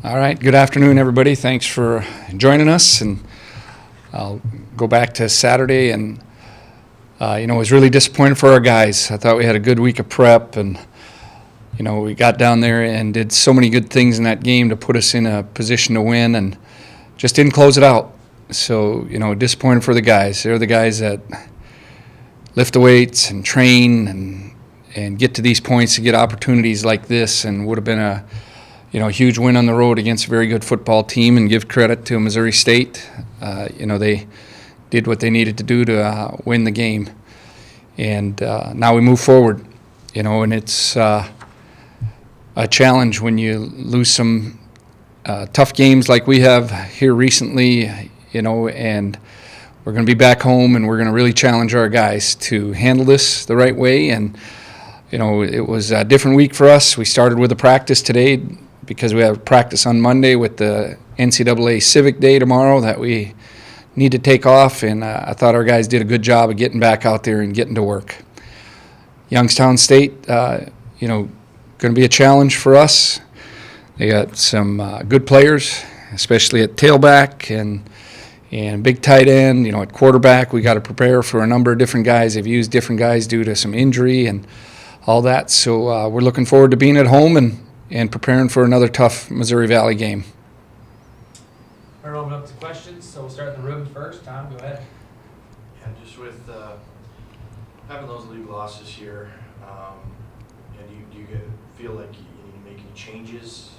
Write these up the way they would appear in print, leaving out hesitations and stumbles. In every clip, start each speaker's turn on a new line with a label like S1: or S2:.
S1: All right, good afternoon, everybody. Thanks for joining us. And I'll go back to Saturday, and I was really disappointed for our guys. I thought we had a good week of prep, and we got down there and did so many good things in that game to put us in a position to win, and just didn't close it out. So disappointed for the guys. They're the guys that lift the weights and train and get to these points to get opportunities like this, and would have been a huge win on the road against a very good football team, and give credit to Missouri State. They did what they needed to do to win the game. And now we move forward, and it's a challenge when you lose some tough games like we have here recently, and we're going to be back home, and we're going to really challenge our guys to handle this the right way. And, it was a different week for us. We started with a practice today, because we have practice on Monday with the NCAA Civic Day tomorrow that we need to take off, and I thought our guys did a good job of getting back out there and getting to work. Youngstown State, going to be a challenge for us. They got some good players, especially at tailback and big tight end. At quarterback, we got to prepare for a number of different guys. They've used different guys due to some injury and all that. So we're looking forward to being at home and preparing for another tough Missouri Valley game.
S2: We're open up to questions, so we'll start in the room first. Tom, go ahead.
S3: Yeah, just with having those league losses here, do you feel like you need to make any changes,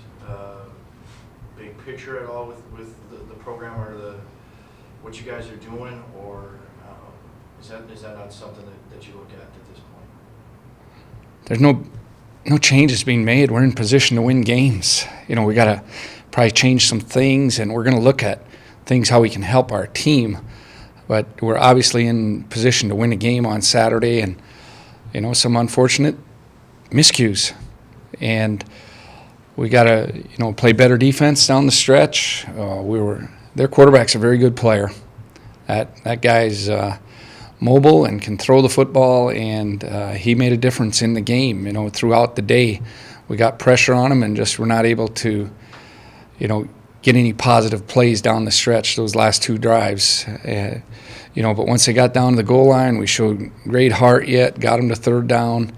S3: big picture at all with the program or what you guys are doing, or is that not something that you look at this point?
S1: There's no changes being made. We're in position to win games. We got to probably change some things, and we're going to look at things how we can help our team. But we're obviously in position to win a game on Saturday, and some unfortunate miscues, and we got to play better defense down the stretch. Their quarterback's a very good player. That guy's mobile and can throw the football, and he made a difference in the game. Throughout the day, we got pressure on him and just were not able to, get any positive plays down the stretch those last two drives. But once they got down to the goal line, we showed great heart got them to third down.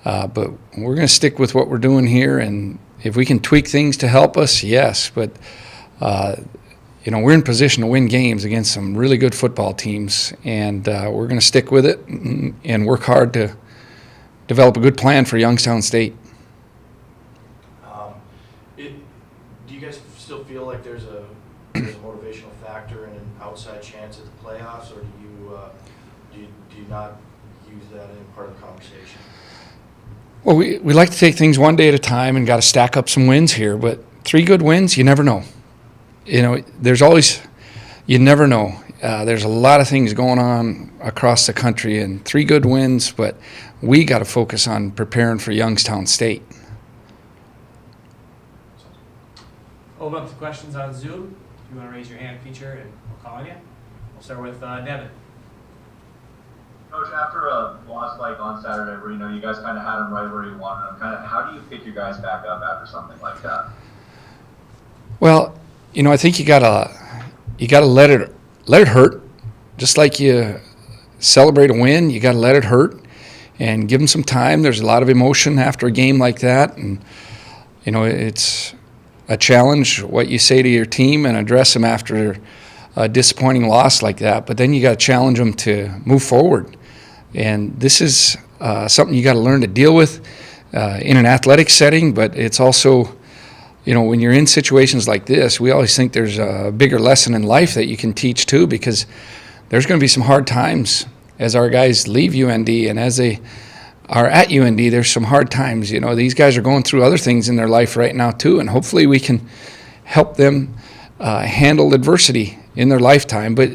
S1: But we're going to stick with what we're doing here, and if we can tweak things to help us, yes. But we're in position to win games against some really good football teams, and we're going to stick with it and work hard to develop a good plan for Youngstown State.
S3: Do you guys still feel like there's a motivational factor and an outside chance at the playoffs, or do you not use that in part of the conversation?
S1: Well, we like to take things one day at a time, and got to stack up some wins here. But 3 good wins, you never know. There's always, you never know. There's a lot of things going on across the country, and 3 good wins, but we got to focus on preparing for Youngstown State.
S2: Open up to questions on Zoom. If you want to raise your hand feature, and we'll call on you. We'll start with Devin.
S4: Coach, after a loss like on Saturday, where you guys kind of had them right where you wanted them, how do you pick your guys back up after something like that?
S1: Well, I think you gotta let it hurt. Just like you celebrate a win, you gotta let it hurt and give them some time. There's a lot of emotion after a game like that, and it's a challenge what you say to your team and address them after a disappointing loss like that. But then you got to challenge them to move forward, and this is something you got to learn to deal with in an athletic setting. But it's also, when you're in situations like this, we always think there's a bigger lesson in life that you can teach too, because there's going to be some hard times as our guys leave UND, and as they are at UND, there's some hard times. These guys are going through other things in their life right now too, and hopefully we can help them handle adversity in their lifetime. But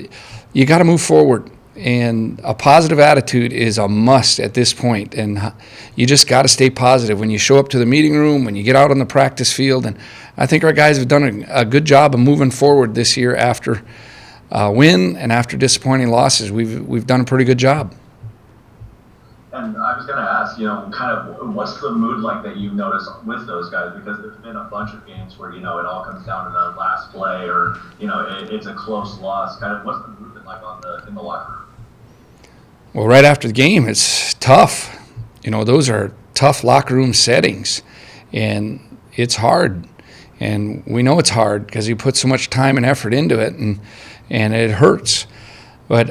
S1: you got to move forward, and a positive attitude is a must at this point, and you just got to stay positive when you show up to the meeting room, when you get out on the practice field. And I think our guys have done a good job of moving forward this year after win and after disappointing losses. We've done a pretty good job.
S4: And I was going to ask, kind of what's the mood like that you've noticed with those guys? Because there's been a bunch of games where, it all comes down to the last play or, it's a close loss. Kind of what's the mood been like in the locker room?
S1: Well, right after the game, it's tough. Those are tough locker room settings, and it's hard. And we know it's hard because you put so much time and effort into it, and it hurts. But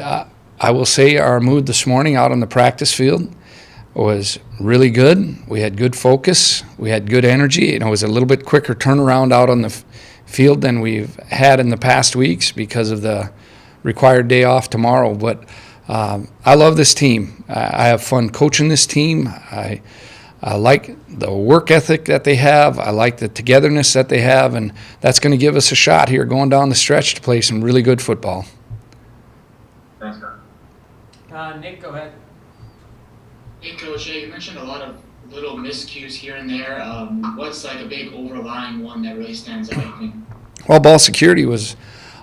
S1: I will say our mood this morning out on the practice field was really good. We had good focus. We had good energy. It was a little bit quicker turnaround out on the field than we've had in the past weeks because of the required day off tomorrow. But I love this team. I have fun coaching this team. I like the work ethic that they have. I like the togetherness that they have, and that's going to give us a shot here going down the stretch to play some really good football.
S4: Thanks, Coach.
S2: Nick, go ahead.
S5: Hey, Coach. You mentioned a lot of little miscues here and there. What's like a big overlying one that really stands out, you think?
S1: Well, ball security was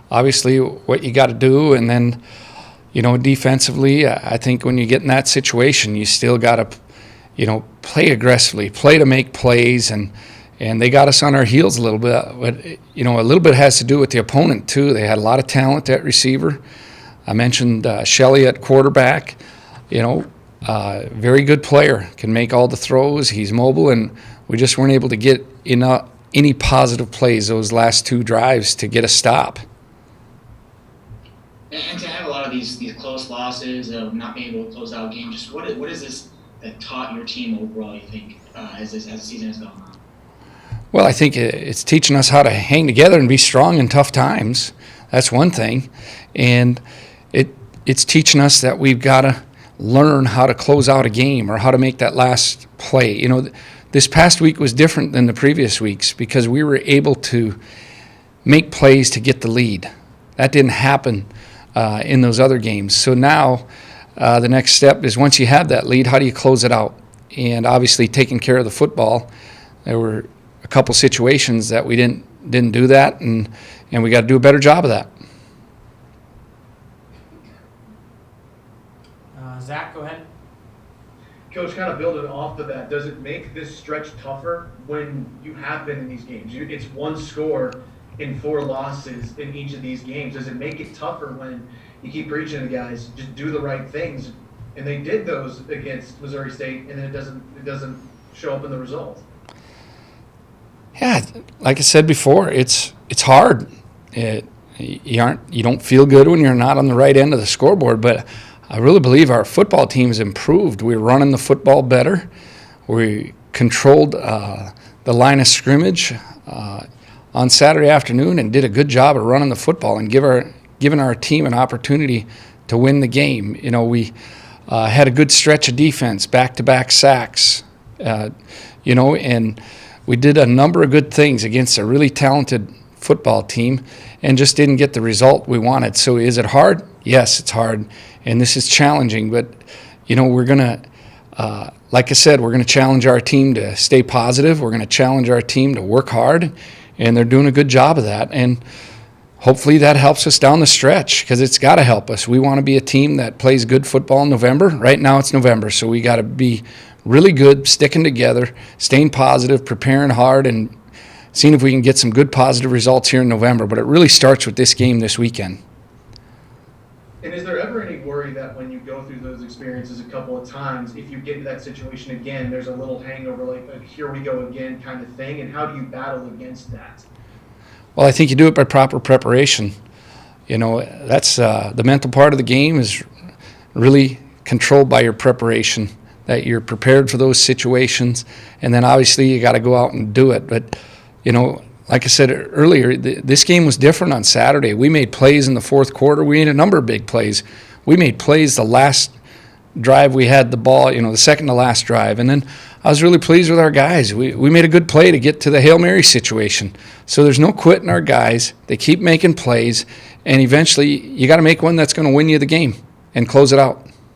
S1: obviously what you got to do, and then, defensively, I think when you get in that situation, you still got to play aggressively, play to make plays, and they got us on our heels a little bit. But, a little bit has to do with the opponent, too. They had a lot of talent at receiver. I mentioned Shelley at quarterback. Very good player, can make all the throws. He's mobile, and we just weren't able to get any positive plays those last two drives to get a stop.
S5: And to have a lot of these close losses, of not being able to close out games, just what is this that taught your team overall, you think, as the season has gone on?
S1: Well, I think it's teaching us how to hang together and be strong in tough times. That's one thing. And it's teaching us that we've got to learn how to close out a game or how to make that last play. This past week was different than the previous weeks because we were able to make plays to get the lead. That didn't happen in those other games. So now the next step is once you have that lead, how do you close it out? And obviously taking care of the football, there were a couple situations that we didn't do that, and we got to do a better job of that.
S2: Zach, go ahead.
S6: Coach, kind of building off of that, does it make this stretch tougher when you have been in these games? It's one score in 4 losses in each of these games. Does it make it tougher when you keep preaching to guys, just do the right things, and they did those against Missouri State, and then it doesn't show up in the results?
S1: Yeah, like I said before, it's hard. You don't feel good when you're not on the right end of the scoreboard, but I really believe our football team has improved. We're running the football better. We controlled the line of scrimmage on Saturday afternoon and did a good job of running the football and giving our team an opportunity to win the game. We had a good stretch of defense, back-to-back sacks, and we did a number of good things against a really talented football team and just didn't get the result we wanted. So is it hard? Yes, it's hard, and this is challenging. But, we're going to, like I said, we're going to challenge our team to stay positive. We're going to challenge our team to work hard, and they're doing a good job of that. And hopefully that helps us down the stretch because it's got to help us. We want to be a team that plays good football in November. Right now it's November, so we got to be really good, sticking together, staying positive, preparing hard, and seeing if we can get some good positive results here in November. But it really starts with this game this weekend.
S6: And is there ever any worry that when you go through those experiences a couple of times, if you get into that situation again, there's a little hangover, like here we go again kind of thing? And how do you battle against that?
S1: Well, I think you do it by proper preparation. That's the mental part of the game is really controlled by your preparation, that you're prepared for those situations. And then obviously you got to go out and do it. But, like I said earlier, this game was different on Saturday. We made plays in the fourth quarter. We made a number of big plays. We made plays the last drive we had the ball, the second to last drive. And then I was really pleased with our guys. We made a good play to get to the Hail Mary situation. So there's no quitting our guys. They keep making plays, and eventually you got to make one that's going to win you the game and close it out.